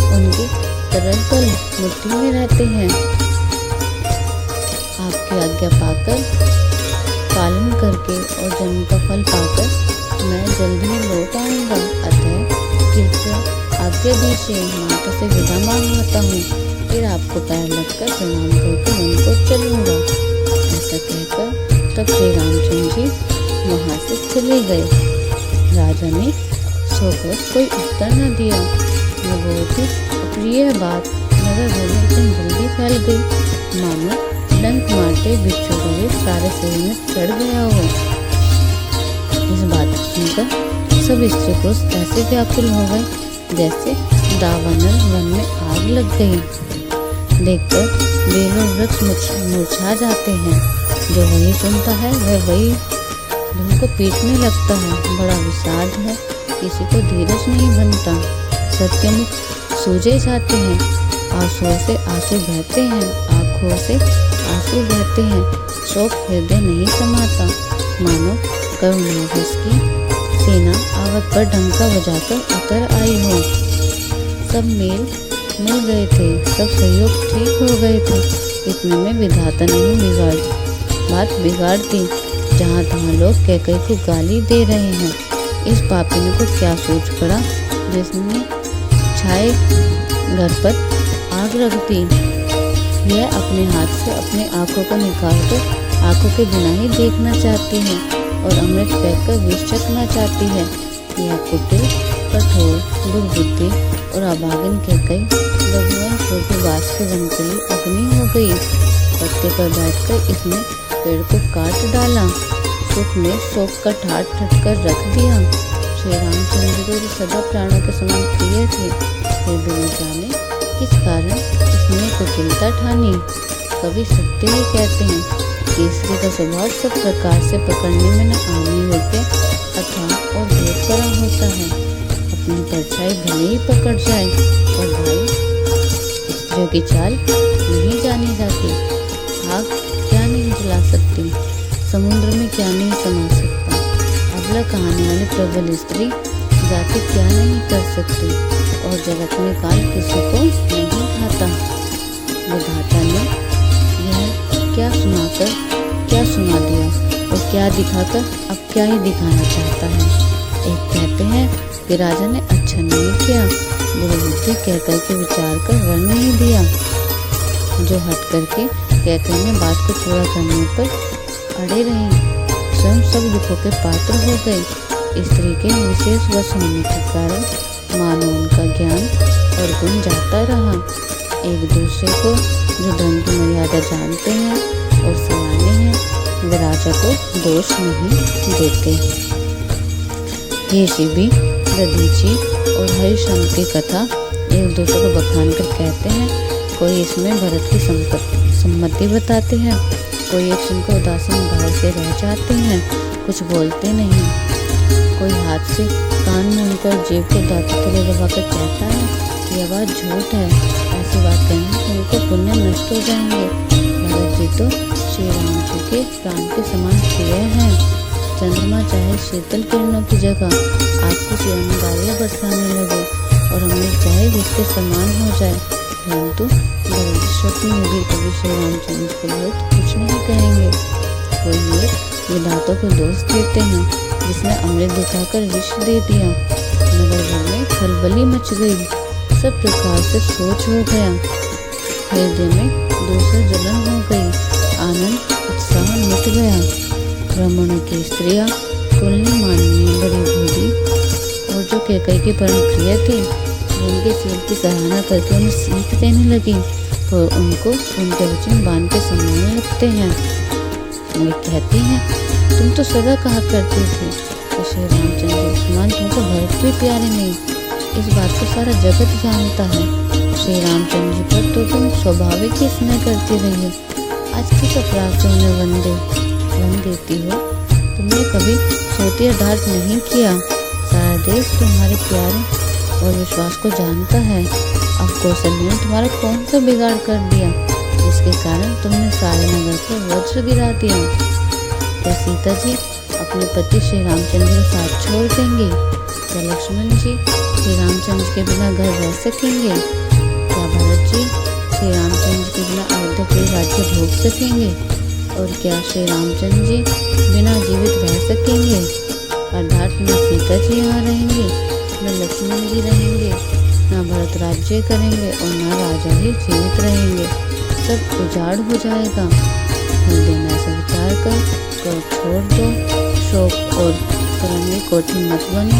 [SPEAKER 1] उनके तरल तल मुट्ठी में रहते हैं। आपकी आज्ञा पाकर, पालन करके और जन्म का फल पाकर मैं जल्दी ही लौट आऊंगा। अतः कृपया आज्ञा दीजिए, माता से विदा मांगता हूँ, फिर आपको पैर लगकर प्रणाम करके वन को चलूंगा। ऐसा कहकर तब श्री रामचंद्र जी वहाँ से चले गए। राजा ने शोकवश कोई उत्तर न दिया। यह बहुत ही अप्रिय बात नगर भर में इतनी जल्दी फैल गई, मानो डंक मारते बिच्छू का भी सारे शरीर में चढ़ गया हो। इस बात को सुनकर सब स्त्री पुरुष ऐसे व्याकुल हो गए जैसे दावानल वन में आग लग गई। देखकर बेलों वृक्ष मुरझा जाते हैं। जो वही सुनता है वह वही धुन को पीटने लगता है। बड़ा विषाद है, किसी को धीरज नहीं बनता। सत्यमुख सूजे जाते हैं, आंसुओं से आंसू बहते हैं, आँखों से आंसू बहते हैं। शोक हृदय नहीं समाता, मानो करुणावश की सेना आवत पर डंका बजाकर उतर आई हो। सब मेल मिल गए थे, सब सहयोग ठीक हो गए थे। इतने में विधाता ने बात बिगाड़ दी। जहाँ तहाँ लोग कैकई को गाली दे रहे हैं। इस पापिनी को क्या सोच पड़ा जिसने छाए घर पर आग रख दी। यह अपने हाथ से अपने आंखों को निकालकर आंखों के बिना ही देखना चाहती है और अमृत फेंककर विष चखना चाहती है। यह कुटिल, कठोर, दुर्बुद्धि और अभागन कैकई भगवान छोटे बास के वन के लिए अग्नि हो गई। पत्ते पर बैठकर इसने पेड़ को काट डाला। सुख में शोक का ठाट ठटकर रख दिया। श्री रामचंद्र को सदा प्राणों के समान प्रिय थे, फिर भी न जाने किस कारण इसने कुटिलता ठानी। कभी सत्य ही कहते हैं कि स्त्री का स्वभाव सब प्रकार से पकड़ने में न आने योग्य अथाह और भेद करा होता है। अपनी परछाई भले ही पकड़ जाए और भाई स्त्रियों की चाल नहीं जानी जाती। आग क्या नहीं जला सकती, समुद्र में क्या नहीं समा सकता, अबला कहानी वाली प्रबल स्त्री जाति क्या नहीं कर सकती, और जगत में काल किसी को नहीं खाता। विधाता ने यह क्या सुनाकर क्या सुना दिया। और क्या दिखाकर अब क्या ही दिखाना चाहता है। एक कहते हैं कि राजा ने अच्छा नहीं किया, बुद्धि कैकई के विचार कर वर नहीं दिया। जो हट करके कैकई ने बात को पूरा करने पर अड़े रही, स्वयं सब दुखों के पात्र हो गए। स्त्री के विशेष वश होने के कारण मानो उनका ज्ञान और गुण जाता रहा। एक दूसरे को जो धन की मर्यादा जानते हैं और सयाने हैं, वे राजा को दोष नहीं देते। ये शिबी, दधीची और हरिश्चंद्र की कथा एक दूसरे को बखान कर कहते हैं। कोई इसमें भरत की सम्मति बताते हैं, कोई एक सुनकर उदासीन भाव से रह जाते हैं, कुछ बोलते नहीं। कोई हाथ से कान मूंदकर जेब को दांतों तले दबाकर कहता है कि यह बात झूठ है, ऐसी बात कहने से उनको पुण्य नष्ट हो जाएंगे। भरत जी तो श्री राम जी के प्राण के समान प्रिय हैं। चंद्रमा चाहे शीतल किरणों की जगह आपको चिरंगारियां बरसाने लगे और अमृत चाहे जिसके समान हो जाए, परंतु भरत स्वप्न में भी कभी श्री रामचंद्र के विरुद्ध कुछ नहीं कहेंगे। कोई एक विधातों को दोष देते हैं जिसने अमृत दिखाकर विष दे दिया। नगर भर में खलबली मच गई, सब प्रकार से सोच हो गया, हृदय में दूसरा जलन हो गई, आनंद उत्साह मिट गया। ब्राह्मणों की स्त्रियां कुलनी माननीय बड़ी भूली और जो कैकई की परम प्रिय थी, उनके सील की सराहना करके उन्हें सीख देने लगी और उनको उनके वचन बांध के समझने लगते हैं। वे कहती हैं, तुम तो सदा कहा करती थी कि श्री रामचंद्र के समान तुमको भरत भी प्यारे नहीं। इस बात को सारा जगत जानता है। श्री रामचंद्र जी पर तो तुम स्वाभाविक ही स्नेह करती रही हो, आज किस अपराध से उन्हें वन देती हो? तुमने कभी छोटी या डांट नहीं किया। सारा देश तुम्हारे प्यारे और विश्वास को जानता है। अब कौशल्या ने तुम्हारा कौन सा बिगाड़ कर दिया जिसके कारण तुमने सारे नगर पर वज्र गिरा दिया? क्या सीता जी अपने पति श्री रामचंद्र का साथ छोड़ देंगे? क्या लक्ष्मण जी श्री रामचंद्र के बिना घर रह सकेंगे? क्या भरत जी श्री रामचंद्र के बिना अयोध्यापुरी राज्य भोग सकेंगे? और क्या श्री रामचंद्र जी बिना जीवित रह सकेंगे? अर्थात न सीता जी यहाँ रहेंगे, न लक्ष्मण जी रहेंगे, न भरत राज्य करेंगे और न राजा ही जीवित रहेंगे। सब उजाड़ हो जाएगा। हृदय में ऐसा विचार कर तो छोड़ दो, शोक और कलम की कोठी मत बनो।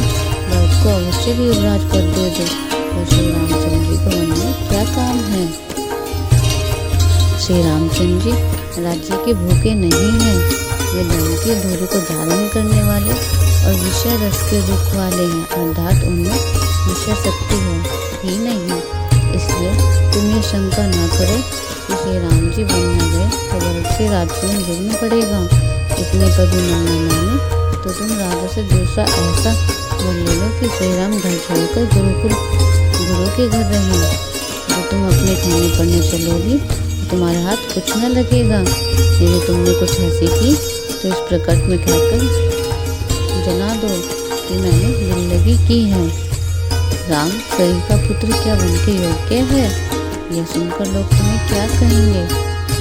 [SPEAKER 1] भरत को अवश्य भी युवराज पद दे दो और श्री रामचंद्र जी को वन में क्या काम है? श्री रामचंद्र जी राज्य के भूखे नहीं हैं, वे धन की धूरी को धारण करने वाले और विषय रस के रुख वाले हैं, अर्थात उनमें विषय शक्ति है ही नहीं। इसलिए तुम ये शंका न करो कि श्री राम जी वन न गए तो भरत के राज्य में विघ्न पड़ेगा। इतने पर भी मन न माने तो तुम राजा से दूसरा ऐसा वर ले लो कि श्री राम घर छोड़कर गुरु के घर रहें। जो तुम अपने कहने पढ़ने चलोगी तो तुम्हारे हाथ कुछ न लगेगा। यदि तुमने कुछ हंसी की तो इस प्रकट में कहकर जना दो कि मैंने जिंदगी की है। राम सही का पुत्र क्या वन के योग्य है? यह सुनकर लोग तुम्हें क्या कहेंगे?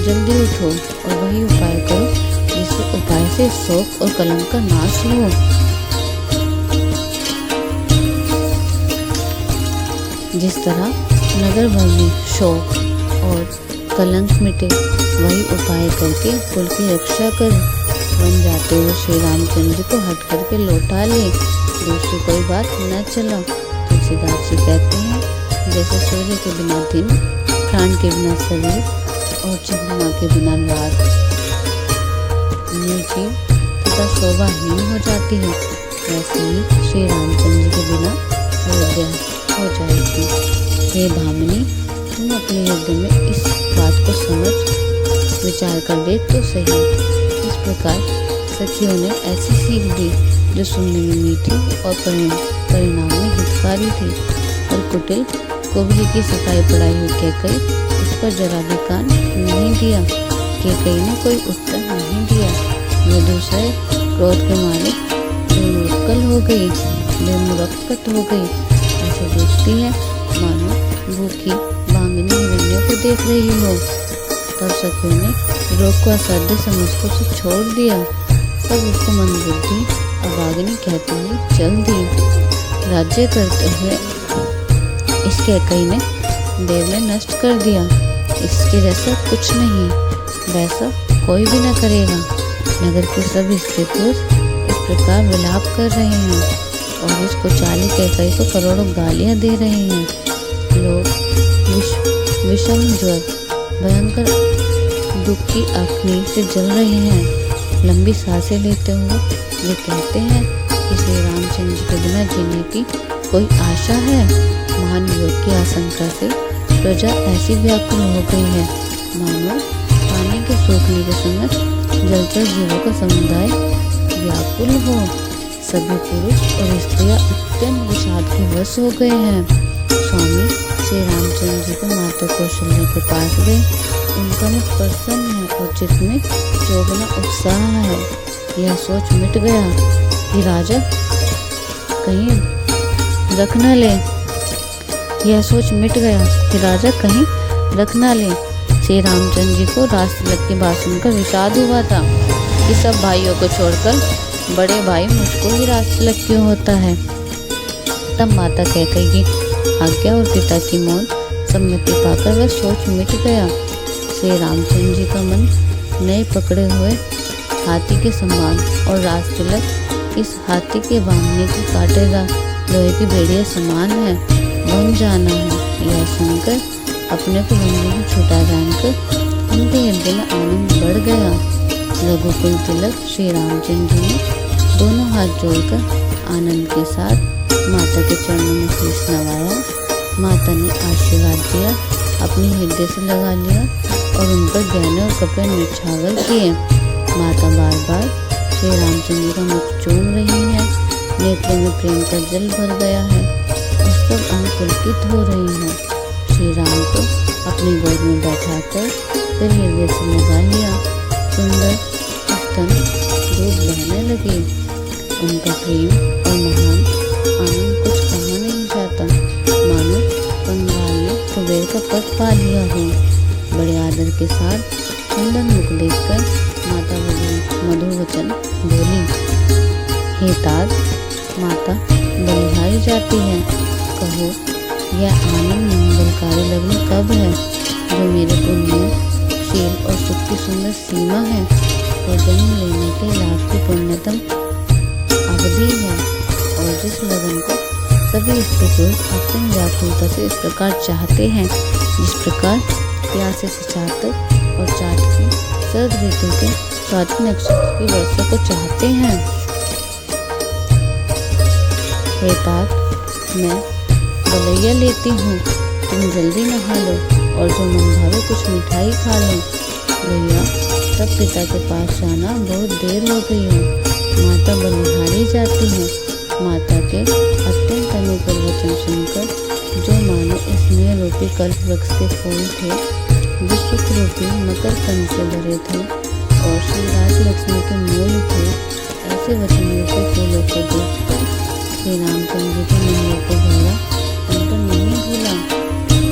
[SPEAKER 1] जल्दी उठो और वही उपाय करो जिस उपाय से शोक और कलंक का नाश हो। जिस तरह नगर भर में शोक और कलंक मिटे, वही उपाय करके कुल की रक्षा कर वन जाते हुए श्री रामचंद्र को हट करके लौटा ले। दूसरी कोई बात न चला। तुलसीदास जी कहते हैं, जैसे सूर्य के बिना दिन, प्राण के बिना शरीर और चंद्रमा के बिना रात निर्जीव तथा शोभाहीन हो जाती है, वैसे ही श्री रामचंद्र के बिना अयोध्या हो जाएगी। हे भामिनी, तुम अपने हृदय में इस बात को समझ विचार कर देख तो सही। इस प्रकार सखियों ने ऐसी सीख दी जो सुनने में मीठी और परिणाम में हितकारी थी। और कुटिल कुबरी की सफाई पढ़ाई हुई कैकई इस पर जरा भी कान नहीं दिया। कैकई ने कोई उत्तर नहीं दिया। वे दूसरे क्रोध के मारे बेमुरक्कल हो गई, बेमुरक्कत हो गई। ऐसे देखती है मानो भूखी बांगनी हिरण्यों को देख रही हो। तब सखियों ने रोग को असाध्य समझकर उसे छोड़ दिया। सब उसको मंदबुद्धि अभागिनी कहते हुए चल दी। राज्य करते हुए इसके कई ने देव ने नष्ट कर दिया। इसके जैसा कुछ नहीं, वैसा कोई भी न करेगा। नगर के सभी स्त्री पुरुष इस प्रकार विलाप कर रहे हैं और इसको चाली कैकई को करोड़ों गालियां दे रहे हैं। लोग विषम ज्वर भयंकर दुख की अग्नि से जल रहे हैं। लंबी सांसें लेते हुए वे कहते हैं कि श्री रामचंद्र जी के बिना जीने की कोई आशा है। महान युवक की आशंका से प्रजा ऐसी व्याकुल हो गई है मानो पानी के सूखने के समय जलचर जीवों का समुदाय व्याकुल हो। सभी पुरुष और स्त्रियां अत्यंत विषाद के वश हो गए हैं। स्वामी श्री रामचंद्र जी को माता कौशल्या के पास गए। उनका मुख प्रसन्न है और चित्त में चौगुना उत्साह है। यह सोच मिट गया कि राजा कहीं रख न ले। श्री रामचंद्र जी को राज तिलक की बात सुनकर विषाद हुआ था कि सब भाइयों को छोड़कर बड़े भाई मुझको ही राज तिलक क्यों होता है। तब माता कैकेयी की आज्ञा और पिता की मौन सम्मति पाकर वह सोच मिट गया। श्री रामचंद्र जी का मन नए पकड़े हुए हाथी के समान और राज तिलक इस हाथी के बांधने की काटेदार लोहे की बेड़िया समान है। बन जाना है। यह सुनकर अपने को बंदी को छुटा जानकर उनके हृदय में आनंद बढ़ गया। रघुकुल तिलक श्री रामचंद्र जी ने दोनों हाथ जोड़कर आनंद के साथ माता के चरणों में शीश नवाया। माता ने आशीर्वाद दिया, अपनी हृदय से लगा लिया और उन पर गहने और कपड़े निछावर किए। माता बार बार श्री रामचंद्र जी का मुख चूम रही है। नेत्रों में प्रेम का जल भर गया है और सब अनुपुलकित हो रही हैं। श्री राम को अपनी गोद में बैठाकर फिर हृदय से लगा लिया। सुंदर स्तन दूध बहने लगे। उनका प्रेम और महान आनंद कुछ कहा नहीं जाता, मानो कंगाल ने कुबेर का पद पा लिया हो। बड़े आदर के साथ सुंदर मुख देखकर माता मधुर वचन बोली, हे तात, माता बलिहारी जाती है, कहो यह आनंद मंगलकारी लग्न कब है जो मेरे पुण्यशील और सुख की सुंदर सीमा है और जन्म लेने के लाभ की पुण्यतम अवधि है, और जिस लगन को सभी स्त्री पुरुष अत्यंत व्याकुलता से इस प्रकार चाहते हैं जिस प्रकार प्यासे से चातक और चाटकी शरद ऋतु के स्वाति नक्षत्र की वर्षा को चाहते हैं। हे तात, मैं बलैया लेती हूँ, तुम जल्दी नहा लो और जो मन भावे कुछ मिठाई खा लो। भैया, तब पिता के पास जाना बहुत देर हो गई है। माता बलिहारी जाती है। माता के अत्यंत अनुकूल वचन सुनकर जो मानो स्नेह रूपी कल्प वृक्ष के फूल थे, जो सुख रूपी मकर कंद से भरे थे और श्री राजलक्ष्मी के मूल थे, ऐसे वचन रूपी फूलों को देखकर श्री रामचंद्र जी के मन को भरा उनका नहीं भूला।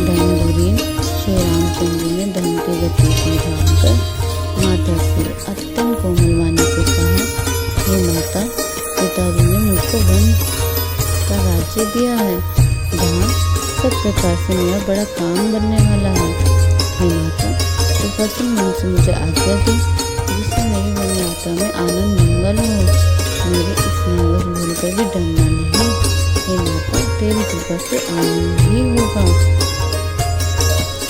[SPEAKER 1] धन श्री रामचंद्र जी ने धन की गति समझाकर माता से अत्यंत कोमल वाणी से कहा, हे माता, पिताजी ने मुझको वन का राज्य दिया है जहाँ सब प्रकार से मेरा बड़ा काम बनने वाला है। हे माता, तो प्रसन्न मन से मुझे आज्ञा दी जिससे मेरी वन यात्रा में आनंद मंगल हो। मेरे स्नेहवश भूल कर भी डरना नहीं। हे माता, तेरी कृपा से आनंद ही होगा।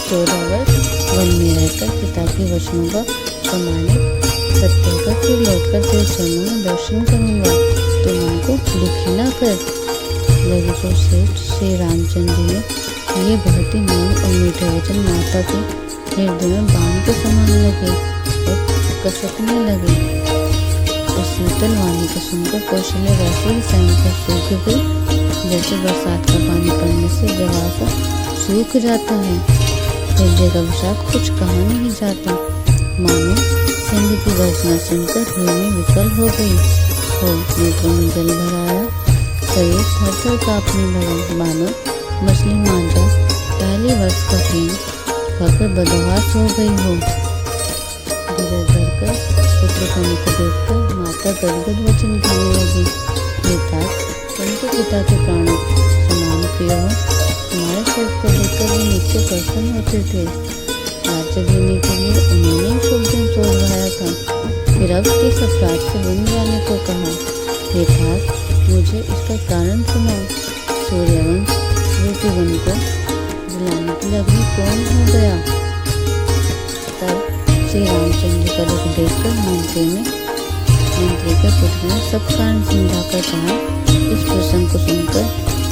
[SPEAKER 1] 14 वर्ष वन में रहकर पिता के वचनों का प्रमाणित सत्य का फिर लौटकर तेरे चरणों में दर्शन करूंगा, तो मन को दुखी न कर। लघुकुल श्रेष्ठ श्री रामचंद्र जी ने ये बहुत ही मौन और मीठे वचन माता के हृदय में बाण के समान लगे और कसकने लगे। उस शीतल वाणी को सुनकर कौशल्या वैसे ही स्वयं पर सूख गई जैसे बरसात का पानी पड़ने से जवासा सूख जाता है। हृदय का विषाद कुछ कहा नहीं जाता, मानो सिंह की गर्जना सुनकर भूमि विकल हो गई हो। नेत्रों में जल भर आया, शरीर थर-थर कांपने लगा, मानो मछली मांझा पहली वर्ष का प्रेम खाकर बदहवास हो गई हो। धीरे आकर पुत्र को मुख देखकर माता गदगद वचन कहने लगी, हे तात, तुम तो पिता के प्राणों समान प्रिय हो। तुम्हारे शरीर को देखकर वे नित्य प्रसन्न होते थे। राज्य देने के लिए उन्होंने शुभ दिन सोचवाया था। फिर अब किस अपराध से वन जाने को कहा। हे तात, मुझे इसका कारण सुनाओ। सूर्यवंश रूपी वन को जलाने के लिए अग्नि कौन हो गया। तब श्री रामचंद्र का रुख देखकर मंत्री के पुत्र ने सब कारण समझाकर कहा। इस प्रसंग को सुनकर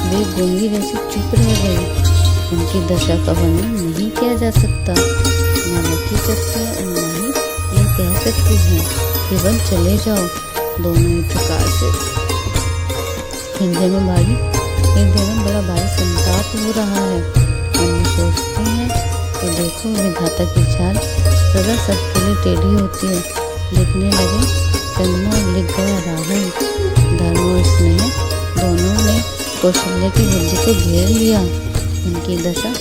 [SPEAKER 1] वे गूंगी जैसी चुप रह गई। उनकी दशा का वर्णन नहीं किया जा सकता। न लिखी सकती है और न ही यह कह सकती है कि वन चले जाओ। दोनों ही प्रकार से हृदय में बड़ा भारी संताप हो रहा है। हम सोचते हैं कि देखो विधाता की चाल सदा सबके लिए टेढ़ी होती है। लिखने लगे चंद्रमा और लिख गया राहुल। धर्म और स्नेह दोनों ने कौशल्य की बुद्धि को घेर लिया। उनकी दशा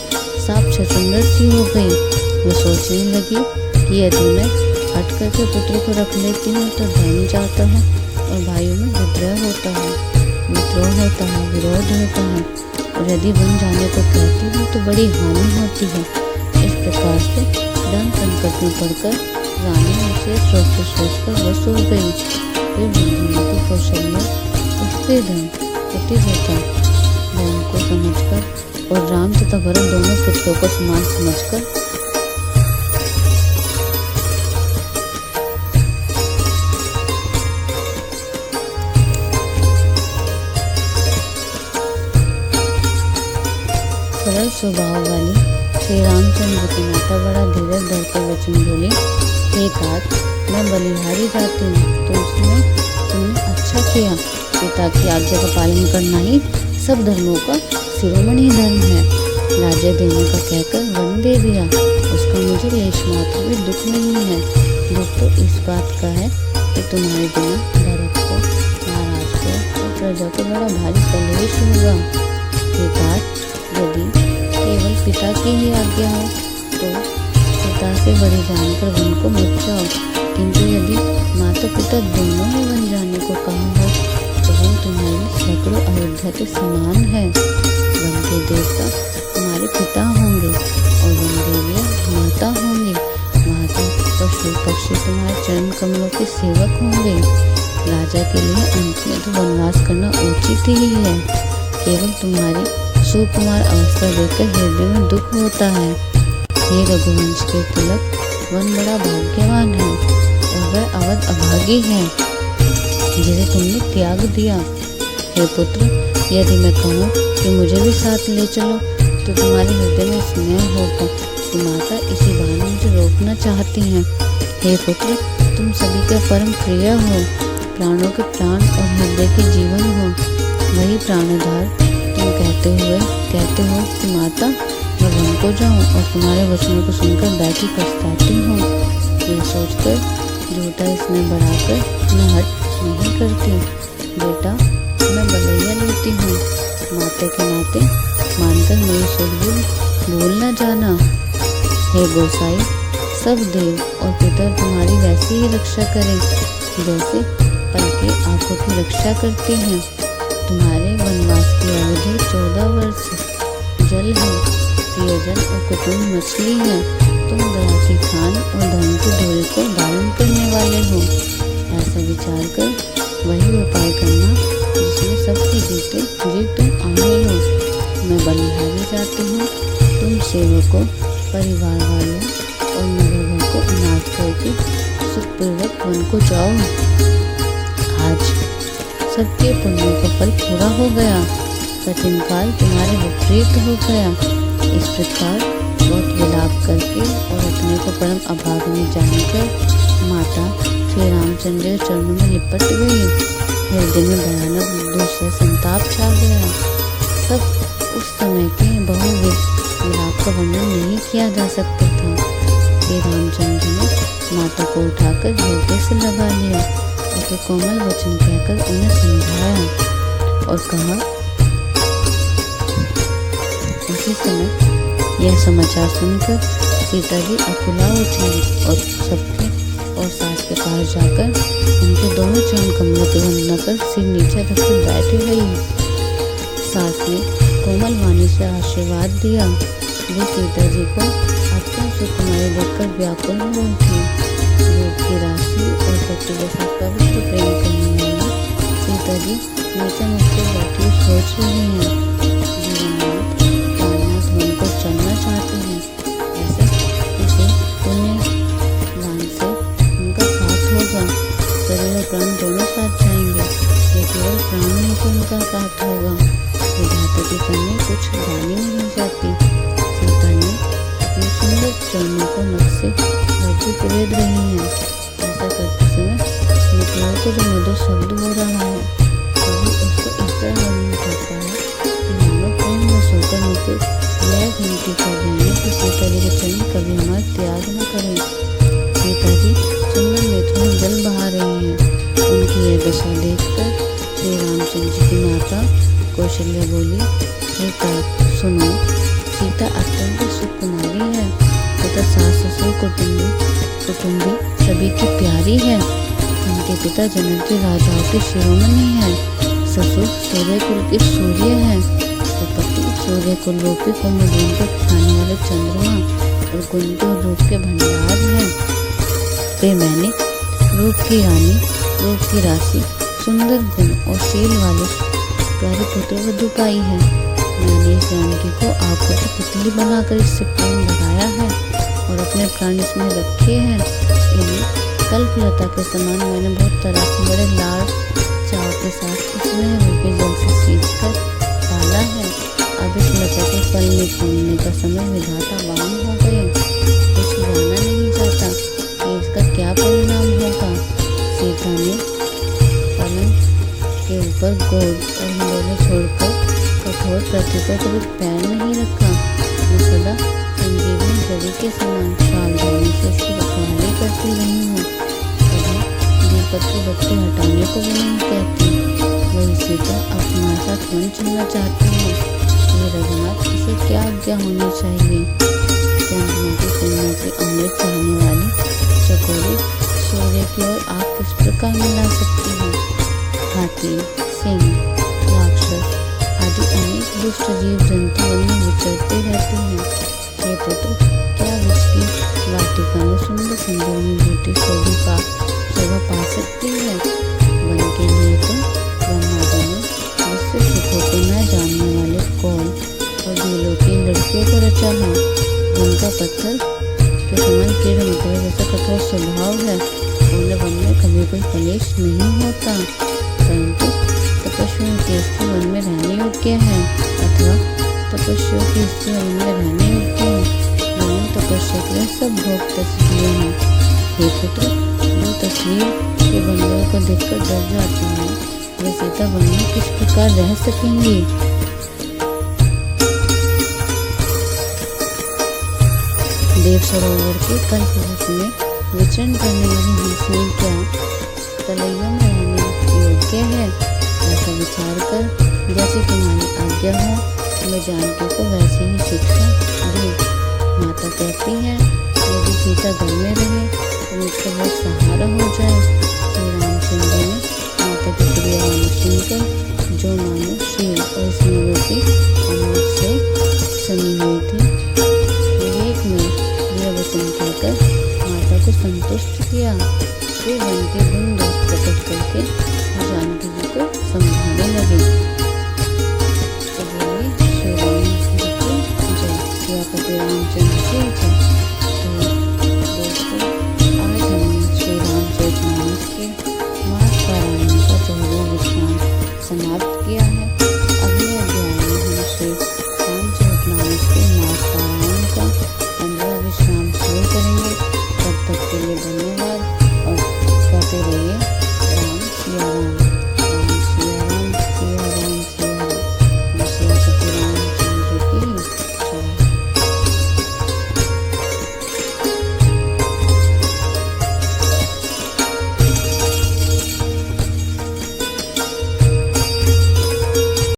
[SPEAKER 1] साफ छछूंदर सी हो गई। वो सोचने लगी कि यदि मैं हट करके पुत्र को रख लेती हूँ तो धन जाता है और भाइयों में विद्रोह होता है, विरोध होता है, और यदि वन जाने को कहती हूँ तो बड़ी हानि होती है। इस प्रकार से धन संकट में पड़कर रानी उसे सोचकर बस हो गई। फिर बुद्धिमती कौशल्या उसके धन पतिव्रता धन को समझकर और राम तथा भरत दोनों पुत्रों को समान समझकर सरल स्वभाव वाली श्री रामचंद्र की माता बड़ा धीरज धरकर वचन बोली, हे तात, मैं बलिहारी जाती हूँ, तो उसमें तुमने अच्छा किया। पिता की आज्ञा का पालन करना ही सब धर्मों का शिरोमणि धर्म है। राज्य देने का कहकर वन दे दिया, उसका मुझे लेश मात्र भी दुख नहीं है। दुख तो इस बात का है कि तुम्हारे बिना भरत को, महाराज को और प्रजा को बड़ा भारी कलेश होगा। हे तात, यदि केवल पिता की ही आज्ञा हो तो पिता से बड़ी जानकर वन को मत जाओ, किंतु यदि माता पिता दोनों ही वन जाने को कहा हो तो वन तुम्हारी सैकड़ों अयोध्या के समान है। वन के देवता तुम्हारे पिता होंगे और वन देवियाँ माता होंगी। माता पशु पक्षी तुम्हारे चरण कमलों के सेवक होंगे। राजा के लिए अंत में तो वनवास करना उचित ही है। केवल तुम्हारी सुकुमार अवस्था देखकर हृदय में दुख होता है। हे रघुवंश के तिलक, वन बड़ा भाग्यवान है और वह अवध अभागी है जिसे तुमने त्याग दिया। हे पुत्र, यदि मैं कहूँ कि मुझे भी साथ ले चलो तो तुम्हारे हृदय में स्नेह होगा कि माता इसी बहाने मुझे रोकना चाहती हैं। हे पुत्र, तुम सभी के परम प्रिय हो, प्राणों के प्राण और हृदय के जीवन हो। वही प्राणोद्धार तुम कहते हो कि माता मैं वन को जाऊं और तुम्हारे वचनों को सुनकर बैठी पछताती हूँ। ये सोचकर झूठा इसमें बढ़ाकर मैं हट नहीं करती। बेटा, मैं बलैया लेती हूँ, माता के नाते मानकर मेरी सुध भूल न जाना। हे गोसाई, सब देव और पितर तुम्हारी वैसी ही रक्षा करें जैसे पलके आंखों की रक्षा करते हैं। तुम्हारे वनवास की अवधि 14 वर्ष। जल है, प्रियजन और कुटुंब मछली है। तुम दया की खान और धन की डोरी को धारण करने वाले हो। ऐसा विचार कर वही उपाय करना जिसमें सबकी जीत तुम आए हो। मैं बलिहारी जाती हूँ, तुम सेवकों, परिवार वालों और नगर भर को अनाथ करके सुखपूर्वक वन को जाओ। आज सबके पुण्यों का फल पूरा हो गया। कठिन काल तुम्हारे विपरीत हो गया। इस प्रकार बहुत विलाप करके और अपने को परम अभागिनी जानकर माता श्री रामचंद्र के चरणों में लिपट गई। हृदय में भयानक दुख से संताप छा गया। सब उस समय के विलाप का वर्णन नहीं किया जा सकता था। श्री रामचंद्र ने माता को उठाकर हृदय से लगा लिया और फिर कोमल वचन कहकर उन्हें समझाया और कहा। उसी समय यह समाचार सुनकर सीता जी अकुला उठी और और सास के पास जाकर उनके दोनों चरण कमलों की वंदना कर सिर नीचे रख कर बैठी रही। सास ने कोमल वाणी से आशीर्वाद दिया। वे सीता जी को अत्यंत सुकुमारी देखकर व्याकुल हो उठी। रूप की राशि और पति के साथ पवित्र प्रेम करने वाली सीता जी नीचे मुझसे बैठी सोच रही हैं। जीवननाथ प्राणनाथ बनकर चलना चाहते हैं। ऐसे किसी पुण्यवान से उनका साथ होगा। शरीर और प्राण दोनों साथ जाएंगे। ये केवल प्राण ही तो उनका साथ होगा। विधाता की कन्या कुछ गाली नहीं जाती। सीता ने अपने सुंदर चरणों को नख से मजबूत रेद रही है। ऐसा करते समय मित्रों को जो मधुर शब्द हो रहा है कभी उसको इस तरह वर्णन करता है कि मानो प्रेम में सोकर मुझे यह विनती कर रही है कि सीता जी के चरण कभी हमारा त्याग न करें। सीता जी सुंदर नेत्रों में जल बहा रही हैं। उनकी यह दशा देखकर श्री रामचंद्र जी की माता कौशल्या बोली, हे तात सुनो, सीता अत्यंत सुकुमारी है तथा सास ससुर कुटुंबी सभी की प्यारी है। उनके पिता जनक जी राजाओं के शिरोमणि है। ससुर सूर्य कुल के सूर्य है। पति सूर्य कुल रूपी कुंभ पर खाने वाले चंद्रमा और गुण के रूप के भंडार है। फिर मैंने रूप की रानी, रूप की राशि, सुंदर गुण और शील वाले प्यारे पुत्र वधू पाई है। मैंने इस जानकी को आंखों की पुतली बनाकर इससे प्रेम लगाया है और अपने प्राण इसमें रखे हैं। इन्हें कल्पलता के समान मैंने बहुत तरह से बड़े लाड़ चाव के साथ इसमें रूपी जल से सींचकर पाला है। अब इस लता के फल में फूलने का समय विधाता वाम हो गए। कुछ जाना नहीं जाता कि इसका क्या परिणाम होगा। सीता ने पलंग के ऊपर गोद और हिलोले छोड़कर कठोर पृथ्वी पर कभी पैर नहीं रखा। मैं सदा संजीवनी जड़ी के समान सावधानी से इसकी रखवाली करती रही हूँ। कभी दीपक की बत्ती हटाने को भी नहीं कहती। वही सीता अपना साथ वन चलना चाहती है। ये रघुनाथ इसे क्या आज्ञा होनी चाहिए। चंद्रमा की तुलना से अमृत चाहने वाली चकोरी सूर्य की ओर आग किस प्रकार मिला सकती है। हाथी, सिंह, राक्षस आदि अनेक दुष्ट जीव जंतु वन में विचरते रहते हैं। ये पुत्र क्या विष की वाटिका में सुंदर सुंदर ब्यूटी शोभा पा सकती है। वन के लिए तो ब्रह्मा जी ने विश्व सुखों को न जानने वाले कौल और झीलों की लड़कियों को रचा है। वन का पत्थर के समान कीड़े मकोड़े जैसा कठोर स्वभाव है। उन्हें वन में कभी कोई कलेश नहीं होता। परंतु तपस्वियों की स्त्री वन में रहने योग्य है अथवा तपस्वियों की स्त्री वन में रहने योग्य है। वन तपस्या के लिए सब भोग तस्वीरें हैं। हे पुत्र, जो तस्वीर के बंदरों को देखकर डर जाती है वे सीता वन में किस प्रकार रह सकेंगी। देव सरोवर के कल्पवृक्ष में विचरण करने वाली हंसनी क्या तलैया में रहने योग्य है। ऐसा विचार कर जैसे तुम्हारी आज्ञा हो मैं जानकी को वैसे ही शिक्षा दी। माता कहती है यदि सीता घर में रहे तो मुझको बहुत सहारा हो जाए। श्री रामचंद्र ने माता की क्रियाएं सुनकर जो मानो शील और स्मृति अमृत से सनी हुई थी विवेक में यह वचन कहकर माता को संतुष्ट किया। वे वन के गुण दोष प्रकट करके जानकी जी को समझाने लगे। तो बोले श्री राम जी की जय, सियापति रामचंद्र की जय। तो दोस्तों आज हमने श्री रामचरितमानस के मास पारायण का 14वां विश्राम समाप्त